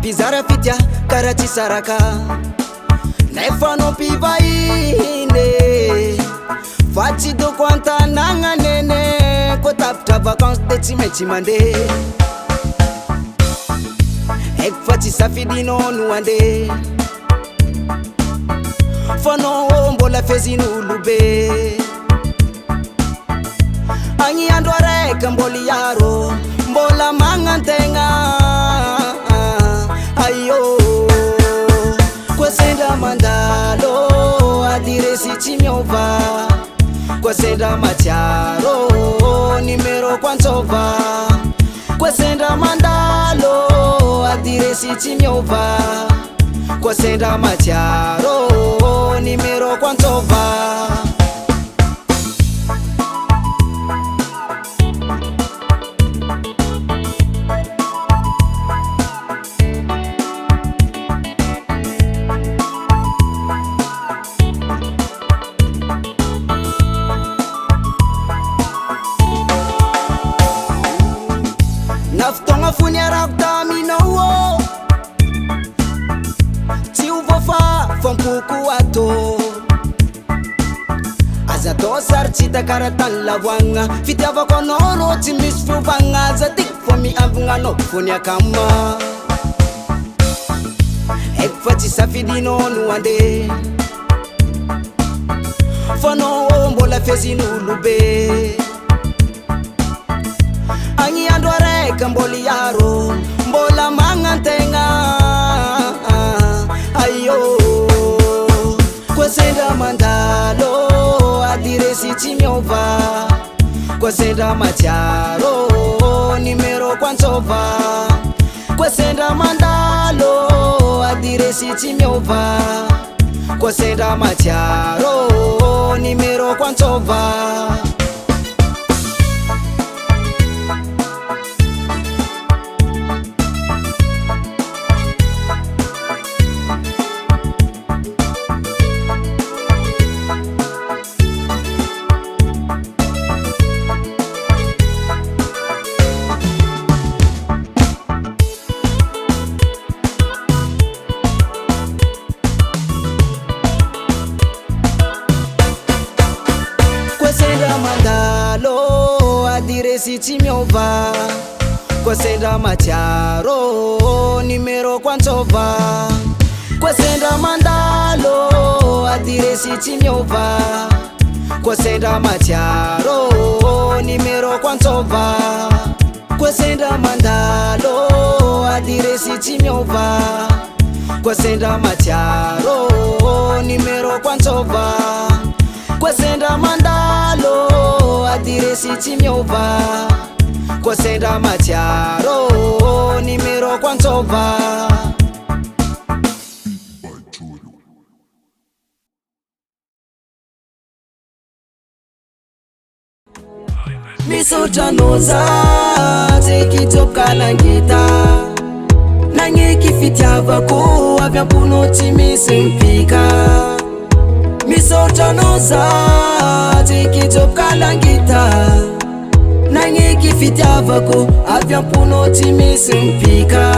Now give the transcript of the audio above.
bizarre fitya karachi saraka nefano pivaine fati do kwanta nanga nene ko tapta vacances de timechi mande ek fati safidino nuande fano mbola fezinu lube anyi andware kamboli yaro mbola mangantenga ayo kwasenda mandalo adiresi chimiova kwasenda macharo nimero kwanzova kwasenda mandalo adiresi chimiova kwasenda macharo nimero kwanzova naftonga funyara ktamino wo ti uvofa fampuku wato azato sarchita karatan lawanga fitiava konoro ti misfuvanga zadik fomi avunga no funya kama ek fati safidino nuande fono mbola fezinu lube anyi andware kamboli yaro mbola mangantenga ayo kwasenda mandalo adiresi chimiova kwasenda macharo nimero kwanzova kwasenda mandalo adiresi chimiova kwasenda macharo nimero kwanzova kwasenda mandalo adiresi chimiova kwasenda macharo nimero kwanzova kwasenda mandalo adiresi chimiova kwasenda macharo nimero kwanzova kwasenda mandalo adiresi chimiova kwasenda macharo nimero kwanzova kwasenda mandalo adiresi chimiova kwasenda macharo nimero kwanzova misotanoza tekitokalangita nangekifitiavako avyampunoti misimpika misotanoza tekitokalangita nangekifitiavako avyampunoti misimpika